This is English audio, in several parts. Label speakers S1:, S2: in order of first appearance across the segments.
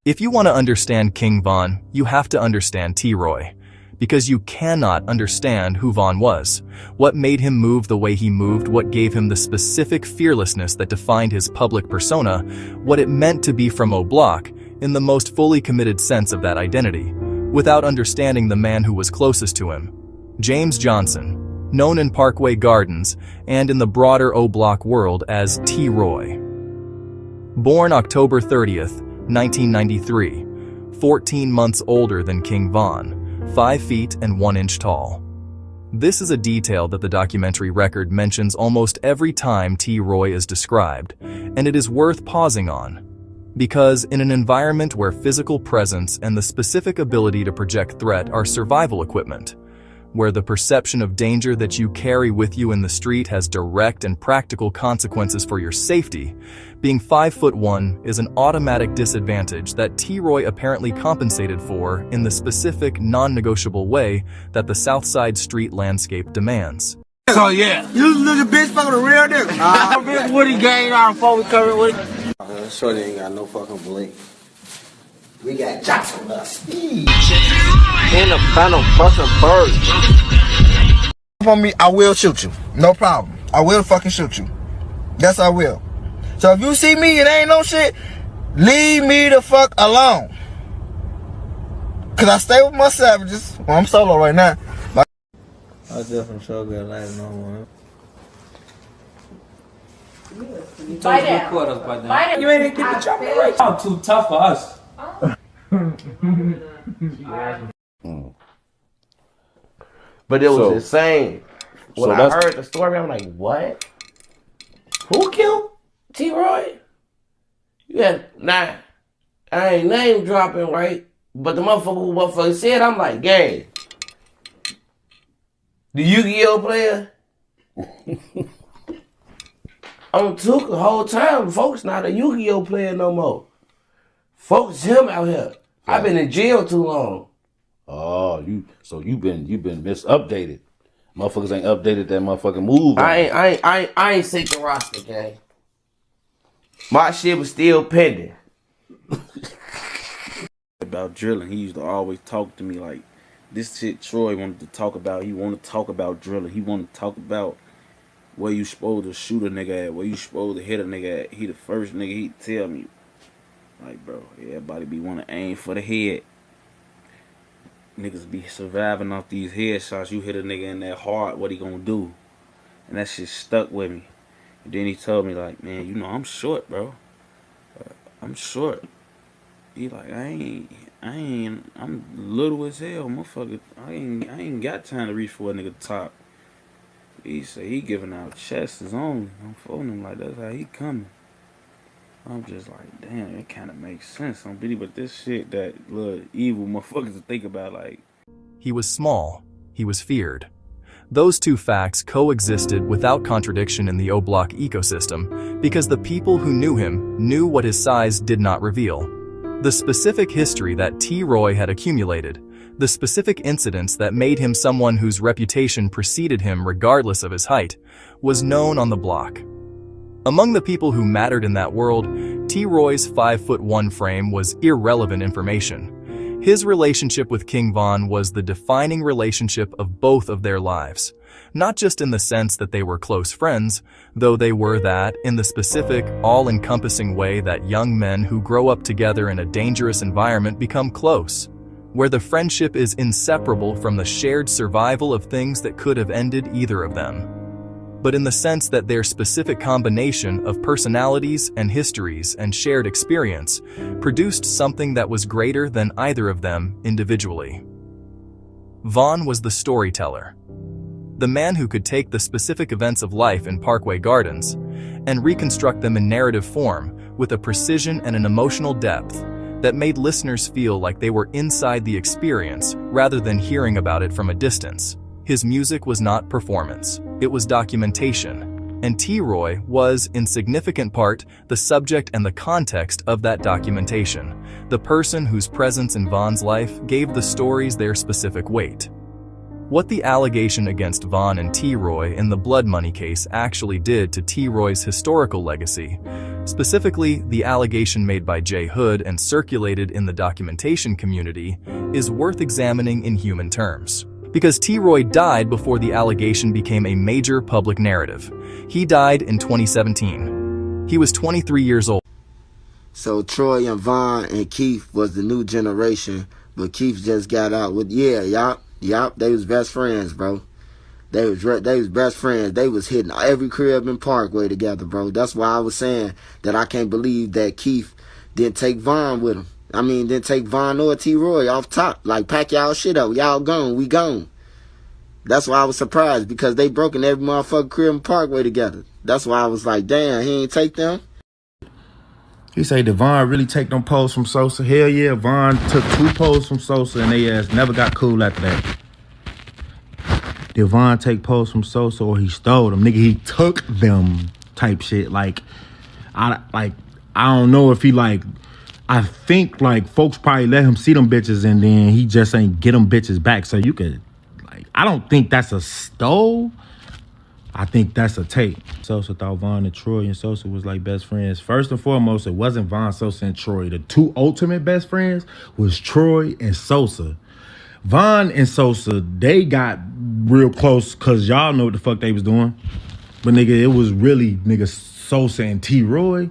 S1: If you want to understand King Von, you have to understand T-Roy. Because you cannot understand who Von was, what made him move the way he moved, what gave him the specific fearlessness that defined his public persona, what it meant to be from OBlock, in the most fully committed sense of that identity, without understanding the man who was closest to him, James Johnson, known in Parkway Gardens and in the broader OBlock world as T-Roy. Born October 30th, 1993, 14 months older than King Von, 5 feet and 1 inch tall. This is a detail that the documentary record mentions almost every time T-Roy is described, and it is worth pausing on. Because in an environment where physical presence and the specific ability to project threat are survival equipment, where the perception of danger that you carry with you in the street has direct and practical consequences for your safety, being 5'1" is an automatic disadvantage that T-Roy apparently compensated for in the specific, non-negotiable way that the Southside street landscape demands.
S2: So yeah, you little bitch fucking a real nigga. Woody gang out before we cover Woody.
S3: Shorty ain't got no fucking blink. We got jocks on us.
S2: In a final fucking bird.
S3: On me, I will shoot you. No problem. I will fucking shoot you. Yes, I will. So if you see me, it ain't no shit. Leave me the fuck alone. Cause I stay with my savages. Well, I'm solo right now.
S4: I definitely show good life no more.
S5: Bite down.
S2: You ain't get the chopper right. I'm too tough for us.
S4: But it was insane. When I heard the story, I'm like, what? Who killed T-Roy? Yeah, nah, I ain't name dropping, right? But the motherfucker said, I'm like, gang, the Yu-Gi-Oh player? On Took the whole time, folks not a Yu-Gi-Oh player no more. Folks him out here. I've been in jail too long.
S6: Oh, you've been misupdated. Motherfuckers ain't updated that motherfucking move.
S4: I ain't sick the roster, gang. My shit was still pending.
S7: About drilling, he used to always talk to me like this shit Troy wanted to talk about. He wanted to talk about drilling. He wanted to talk about where you supposed to shoot a nigga at, where you supposed to hit a nigga at. He the first nigga he'd tell me. Like, bro, everybody be want to aim for the head. Niggas be surviving off these headshots. You hit a nigga in that heart, what he gonna do? And that shit stuck with me. And then he told me, like, man, you know, I'm short, bro. I'm short. He like, I'm little as hell, motherfucker. I ain't got time to reach for a nigga top. He say he giving out chests only. I'm phoning him like that's how he coming. I'm just like, damn, it kind of makes sense on BD, but this shit that little evil motherfuckers to think about, like.
S1: He was small. He was feared. Those two facts coexisted without contradiction in the OBlock ecosystem because the people who knew him knew what his size did not reveal. The specific history that T-Roy had accumulated, the specific incidents that made him someone whose reputation preceded him regardless of his height, was known on the block. Among the people who mattered in that world, T-Roy's 5'1" frame was irrelevant information. His relationship with King Von was the defining relationship of both of their lives. Not just in the sense that they were close friends, though they were that in the specific, all-encompassing way that young men who grow up together in a dangerous environment become close, where the friendship is inseparable from the shared survival of things that could have ended either of them. But in the sense that their specific combination of personalities and histories and shared experience produced something that was greater than either of them individually. Von was the storyteller, the man who could take the specific events of life in Parkway Gardens and reconstruct them in narrative form with a precision and an emotional depth that made listeners feel like they were inside the experience rather than hearing about it from a distance. His music was not performance, it was documentation, and T-Roy was, in significant part, the subject and the context of that documentation, the person whose presence in Von's life gave the stories their specific weight. What the allegation against Vaughn and T. Roy in the blood money case actually did to T. Roy's historical legacy, specifically the allegation made by J. Hood and circulated in the documentation community, is worth examining in human terms. Because T. Roy died before the allegation became a major public narrative. He died in 2017. He was 23 years old.
S3: So Troy and Vaughn and Keef was the new generation, but Keef just got out with, yup, they was best friends, bro. They was best friends. They was hitting every crib in Parkway together, bro. That's why I was saying that I can't believe that Keef didn't take Vaughn with him. I mean, didn't take Vaughn or T. Roy off top. Like, pack y'all shit up. Y'all gone. We gone. That's why I was surprised, because they broke in every motherfucking crib in Parkway together. That's why I was like, damn, he ain't take them.
S8: He say, did Vaughn really take them posts from Sosa? Hell yeah, Vaughn took 2 posts from Sosa and they ass never got cool after that. Did Vaughn take posts from Sosa or he stole them? Nigga, he took them type shit. Like, I don't know if he I think folks probably let him see them bitches and then he just ain't get them bitches back. So you could, I don't think that's a stole. I think that's a take. Sosa thought Vaughn and Troy and Sosa was like best friends. First and foremost, it wasn't Vaughn, Sosa, and Troy. The 2 ultimate best friends was Troy and Sosa. Vaughn and Sosa, they got real close because y'all know what the fuck they was doing. But nigga, it was really Sosa and T. Roy.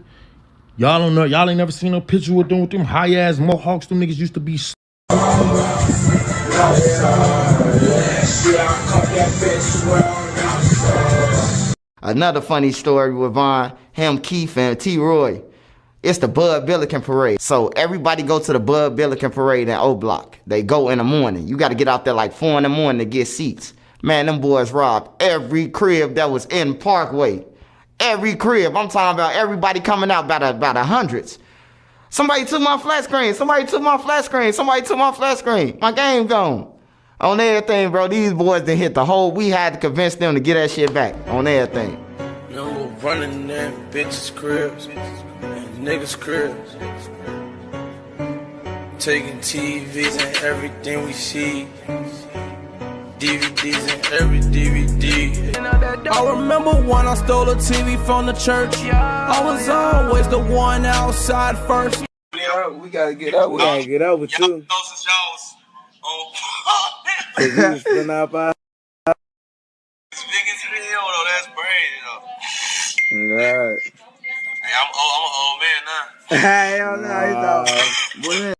S8: Y'all don't know. Y'all ain't never seen no picture with them high ass mohawks. Them niggas used to be.
S3: Another funny story with Vaughn, him, Keef, and T. Roy. It's the Bud Billiken Parade. So everybody go to the Bud Billiken Parade in OBlock. They go in the morning. You got to get out there like 4 in the morning to get seats. Man, them boys robbed every crib that was in Parkway. Every crib. I'm talking about everybody coming out by the hundreds. Somebody took my flat screen. Somebody took my flat screen. Somebody took my flat screen. My game gone. On everything, bro. These boys done hit the whole. We had to convince them to get that shit back. On everything.
S2: Remember running them bitches' cribs and niggas' cribs. Taking TVs and everything we see. DVDs and every DVD. I remember when I stole a TV from the church. I was always the one outside first. We gotta get up. We gotta get up with you. You was spin out by. As big as hell though, that's crazy though. Right. Hey, I'm an old man now. Hell no, he's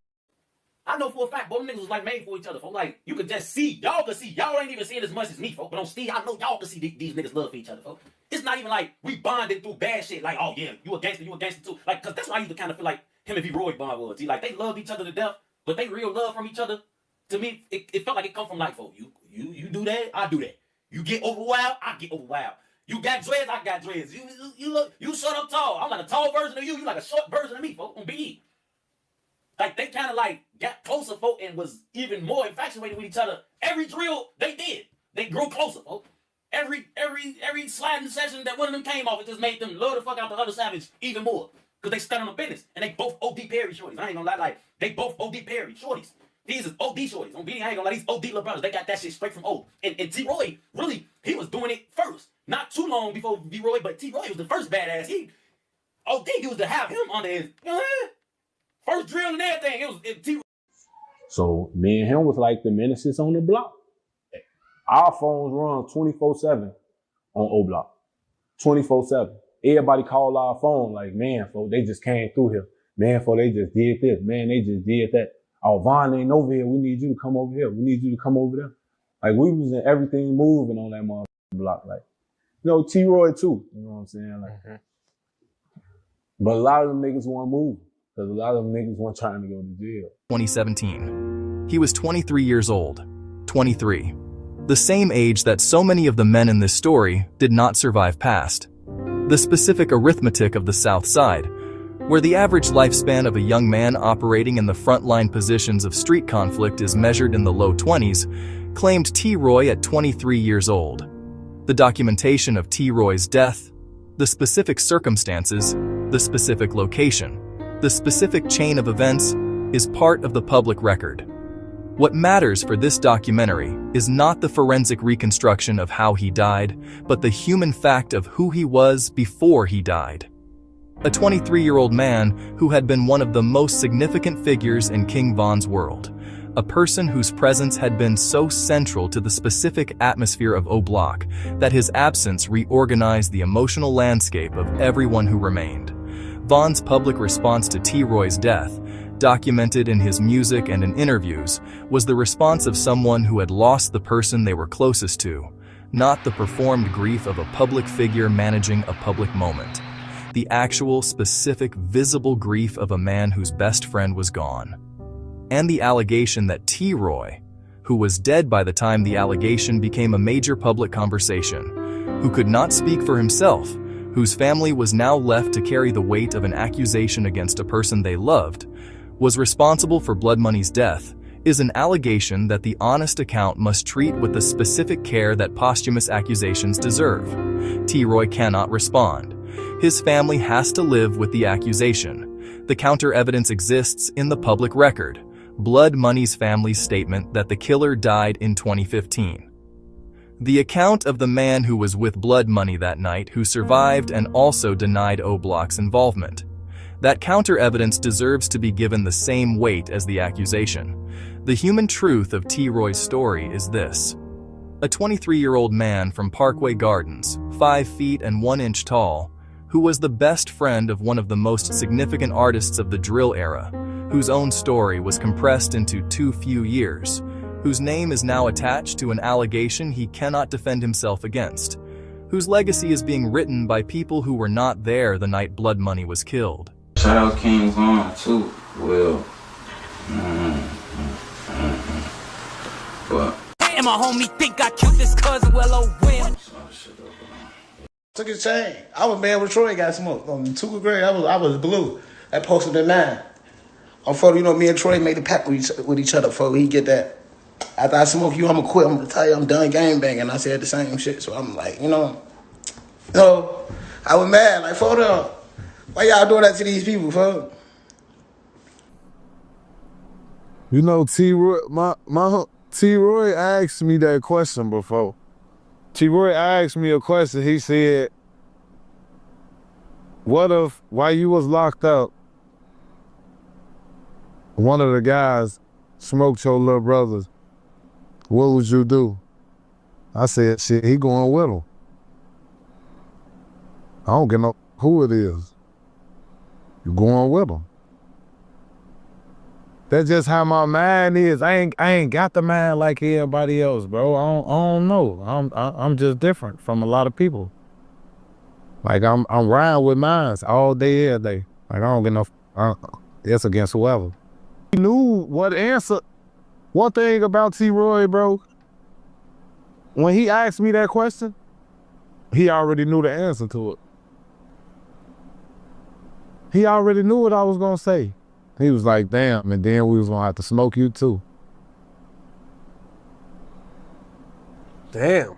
S9: I know for a fact, both niggas was like made for each other, folks. Like, you could just see, y'all could see, y'all ain't even seeing as much as me, folks. But on Steve, I know y'all can see these niggas love for each other, folks. It's not even like we bonded through bad shit. Like, oh yeah, you a gangster too. Like, cause that's why I used to kind of feel like him and V. Roy bond was. Like, they loved each other to death, but they real love from each other. To me, it felt like it come from like, folks, you do that, I do that. You get over wild, I get over wild. You got dreads, I got dreads. You short up tall. I'm like a tall version of you. You like a short version of me, folks, on BE. Like, they kind of like got closer, folks, and was even more infatuated with each other. Every drill they did, they grew closer, folks. Every sliding session that one of them came off, it just made them love the fuck out the other savage even more. Because they stand on the business. And they both OD Perry shorties. I ain't gonna lie, like, they both OD Perry shorties. These is OD shorties. On BD, I ain't gonna lie, these OD little brothers, they got that shit straight from O. And T. Roy, really, he was doing it first. Not too long before V. Roy, but T. Roy was the first badass. He was to have him under his, you know, first drill and everything. It was T.
S10: So me and him was like the menaces on the block. Our phones run 24/7 on OBlock. 24/7. Everybody call our phone like, man, folks, they just came through here. Man, folks, they just did this. Man, they just did that. Oh, Vaughn ain't over here. We need you to come over here. We need you to come over there. Like, we was in everything moving on that motherfucking block. Like, you know, T. Roy too. You know what I'm saying? Like, but a lot of them niggas want to move. Because a lot of them niggas weren't trying to go to jail.
S1: 2017. He was 23 years old. 23. The same age that so many of the men in this story did not survive past. The specific arithmetic of the Southside, where the average lifespan of a young man operating in the frontline positions of street conflict is measured in the low 20s, claimed T. Roy at 23 years old. The documentation of T. Roy's death, the specific circumstances, the specific location, the specific chain of events is part of the public record. What matters for this documentary is not the forensic reconstruction of how he died, but the human fact of who he was before he died. A 23-year-old man who had been one of the most significant figures in King Von's world. A person whose presence had been so central to the specific atmosphere of OBlock that his absence reorganized the emotional landscape of everyone who remained. Von's public response to T-Roy's death, documented in his music and in interviews, was the response of someone who had lost the person they were closest to, not the performed grief of a public figure managing a public moment. The actual, specific, visible grief of a man whose best friend was gone. And the allegation that T-Roy, who was dead by the time the allegation became a major public conversation, who could not speak for himself, whose family was now left to carry the weight of an accusation against a person they loved, was responsible for Blood Money's death, is an allegation that the honest account must treat with the specific care that posthumous accusations deserve. T-Roy cannot respond. His family has to live with the accusation. The counter-evidence exists in the public record. Blood Money's family's statement that the killer died in 2015. The account of the man who was with Blood Money that night who survived and also denied OBlock's involvement. That counter-evidence deserves to be given the same weight as the accusation. The human truth of T-Roy's story is this. A 23-year-old man from Parkway Gardens, 5 feet and 1 inch tall, who was the best friend of one of the most significant artists of the drill era, whose own story was compressed into too few years, whose name is now attached to an allegation he cannot defend himself against, whose legacy is being written by people who were not there the night Blood Money was killed.
S7: Shout out King Von too. Well, but
S11: and my homie think I killed this cousin. Well, oh well.
S3: Took his chain. I was mad with Troy got smoked. On 2nd grade, I was blue. I posted the 9. On photo, you know, me and Troy made the pact with each other before he get that. After I smoke you, I'm gonna quit. I'm gonna tell you I'm done gang banging. I said the same shit. So I'm like, you know. So I was mad, like, photo. Why y'all doing that to these people, folks?
S12: You know, T-Roy, T-Roy asked me that question before. T-Roy asked me a question. He said, what if, while you was locked up, one of the guys smoked your little brothers, what would you do? I said, shit, he going with him. I don't get no who it is. You going with him. That's just how my mind is. I ain't got the mind like everybody else, bro. I don't know. I'm just different from a lot of people. Like I'm riding with mines all day, every day. Like I don't get no. It's against whoever. He knew what answer. One thing about T-Roy, bro. When he asked me that question, he already knew the answer to it. He already knew what I was gonna say. He was like, damn, and then we was gonna have to smoke you too.
S2: Damn.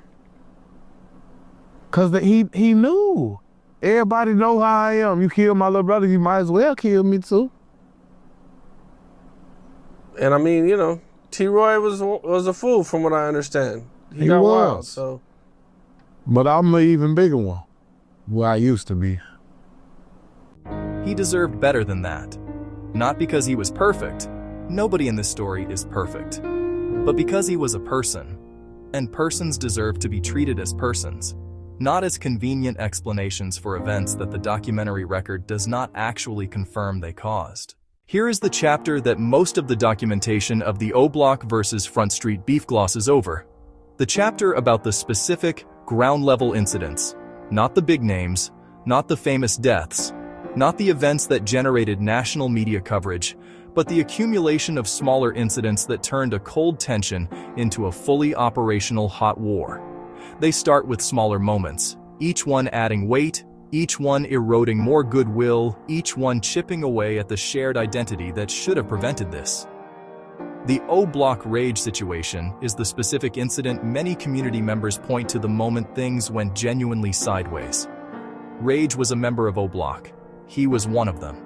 S12: Cause he knew. Everybody know how I am. You kill my little brother, you might as well kill me too.
S2: And I mean, you know, T-Roy was a fool from what I understand. He got
S12: was
S2: wild, so.
S12: But I'm an even bigger one, where I used to be.
S1: He deserved better than that. Not because he was perfect. Nobody in this story is perfect. But because he was a person. And persons deserve to be treated as persons. Not as convenient explanations for events that the documentary record does not actually confirm they caused. Here is the chapter that most of the documentation of the OBlock versus Front Street beef glosses over. The chapter about the specific, ground-level incidents. Not the big names, not the famous deaths, not the events that generated national media coverage, but the accumulation of smaller incidents that turned a cold tension into a fully operational hot war. They start with smaller moments, each one adding weight, each one eroding more goodwill, each one chipping away at the shared identity that should have prevented this. The OBlock rage situation is the specific incident many community members point to the moment things went genuinely sideways. Rage was a member of OBlock. He was one of them.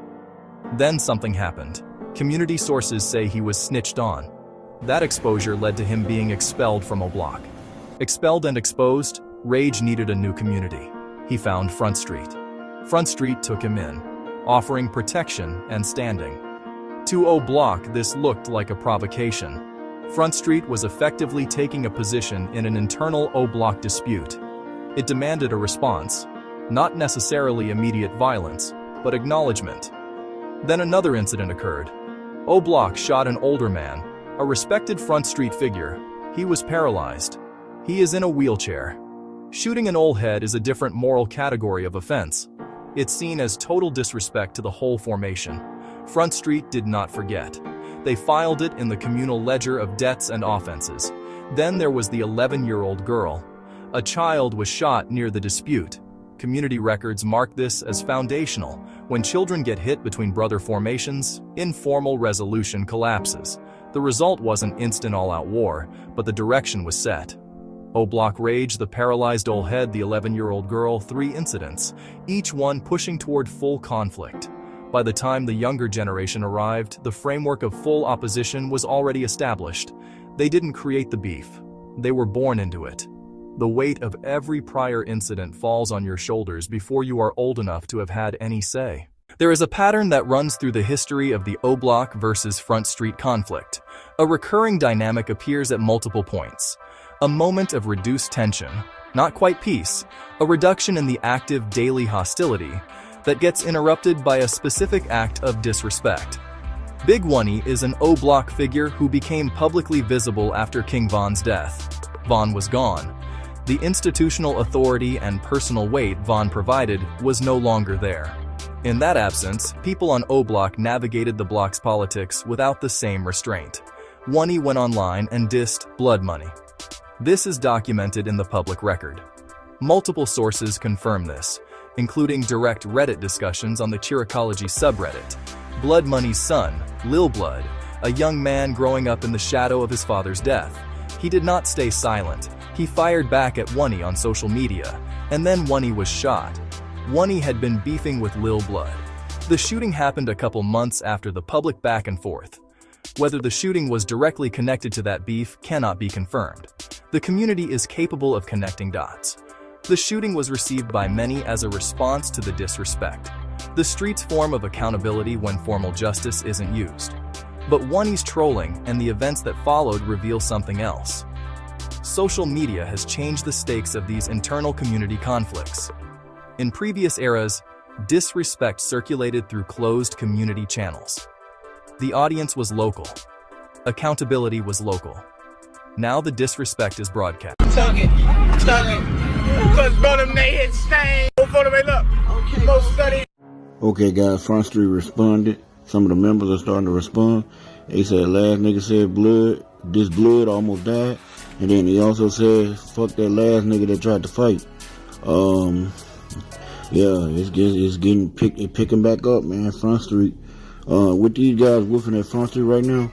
S1: Then something happened. Community sources say he was snitched on. That exposure led to him being expelled from OBlock. Expelled and exposed, Rage needed a new community. He found Front Street. Front Street took him in, offering protection and standing. To OBlock, this looked like a provocation. Front Street was effectively taking a position in an internal OBlock dispute. It demanded a response, not necessarily immediate violence, but acknowledgement. Then another incident occurred. OBlock shot an older man, a respected Front Street figure. He was paralyzed. He is in a wheelchair. Shooting an old head is a different moral category of offense. It's seen as total disrespect to the whole formation. Front Street did not forget. They filed it in the communal ledger of debts and offenses. Then there was the 11-year-old girl. A child was shot near the dispute. Community records mark this as foundational. When children get hit between brother formations, informal resolution collapses. The result wasn't instant all-out war, but the direction was set. OBlock Rage, the paralyzed old head, the 11-year-old girl, 3 incidents, each one pushing toward full conflict. By the time the younger generation arrived, the framework of full opposition was already established. They didn't create the beef. They were born into it. The weight of every prior incident falls on your shoulders before you are old enough to have had any say. There is a pattern that runs through the history of the OBlock versus Front Street conflict. A recurring dynamic appears at multiple points. A moment of reduced tension, not quite peace, a reduction in the active daily hostility that gets interrupted by a specific act of disrespect. Big Oney is an OBlock figure who became publicly visible after King Von's death. Von was gone. The institutional authority and personal weight Von provided was no longer there. In that absence, people on OBlock navigated the block's politics without the same restraint. Oney went online and dissed Blood Money. This is documented in the public record. Multiple sources confirm this, including direct Reddit discussions on the Cheericology subreddit. Blood Money's son, Lil Blood, a young man growing up in the shadow of his father's death. He did not stay silent. He fired back at Oney on social media, and then Oney was shot. Oney had been beefing with Lil Blood. The shooting happened a couple months after the public back and forth. Whether the shooting was directly connected to that beef cannot be confirmed. The community is capable of connecting dots. The shooting was received by many as a response to the disrespect. The street's form of accountability when formal justice isn't used. But Oney's trolling and the events that followed reveal something else. Social media has changed the stakes of these internal community conflicts. In previous eras, disrespect circulated through closed community channels. The audience was local. Accountability was local. Now the disrespect is broadcast.
S3: Tugging. Cause bottom they hit stain. Before they up. Okay. Most study.
S13: Okay, guys, Front Street responded. Some of the members are starting to respond. They said last nigga said blood. This blood almost died. And then he also said, fuck that last nigga that tried to fight. Yeah, it's getting picking back up, man. Front Street. With these guys woofing at Front Street right now,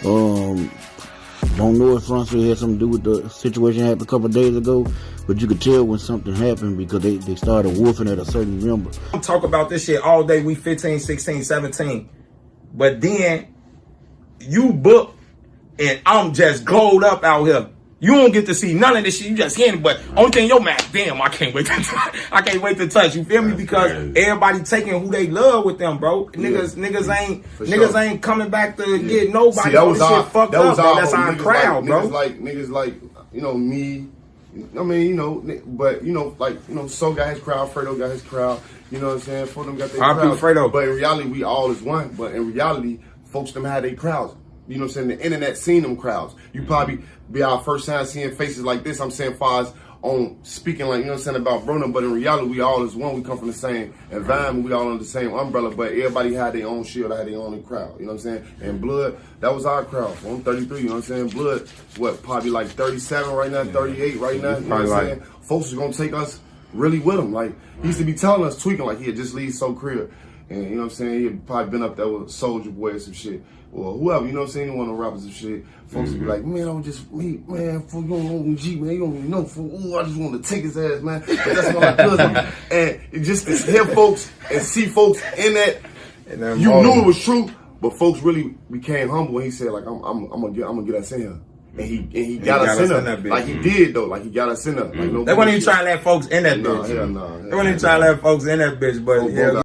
S13: don't know if Front Street had something to do with the situation that happened a couple of days ago, but you could tell when something happened because they started woofing at a certain member.
S3: I'm talk about this shit all day. We 15, 16, 17. But then you book and I'm just glowed up out here. You don't get to see none of this shit. You just hear it, but only thing your man, damn, I can't wait to touch. You feel me? Because everybody taking who they love with them, bro. Niggas ain't coming back to get nobody. See, that was shit fucked up. That's our crowd, bro.
S14: Niggas like, you know, me. I mean, you know, but you know, like, you know, So got his crowd, Fredo got his crowd. You know what I'm saying? For them got their crowd. Fredo. But in reality, we all is one. But in reality, folks them had their crowds. You know what I'm saying? The internet seen them crowds. You probably be our first time seeing faces like this. I'm saying far as on speaking like, you know what I'm saying, about Bruno, but in reality, we all is one. We come from the same environment. We all under the same umbrella, but everybody had their own shield, had their own crowd. You know what I'm saying? And Blood, that was our crowd. I'm 33, you know what I'm saying? Blood, what, probably like 37 right now, 38 right now. You know what I'm saying? Folks are going to take us really with him. Like, he used to be telling us, tweaking, like, he'd just leave So crib. And, you know what I'm saying, he'd probably been up there with Soulja Boy or some shit. Or whoever, you know what I'm saying, one of the rappers and shit. Folks would be like, man, I'm just, man, for you don't know G, man, you don't even know, I just want to take his ass, man. But that's what I cousin. And just to hear folks and see folks in that, you knew it was true, But folks really became humble when he said like, I'm gonna get us in here. And he got us in there. Like he did though. Like he got us in there. Like, no
S15: they weren't even trying to let folks in that bitch.
S14: Hell no.
S15: They weren't even trying to let folks in that bitch, but yeah.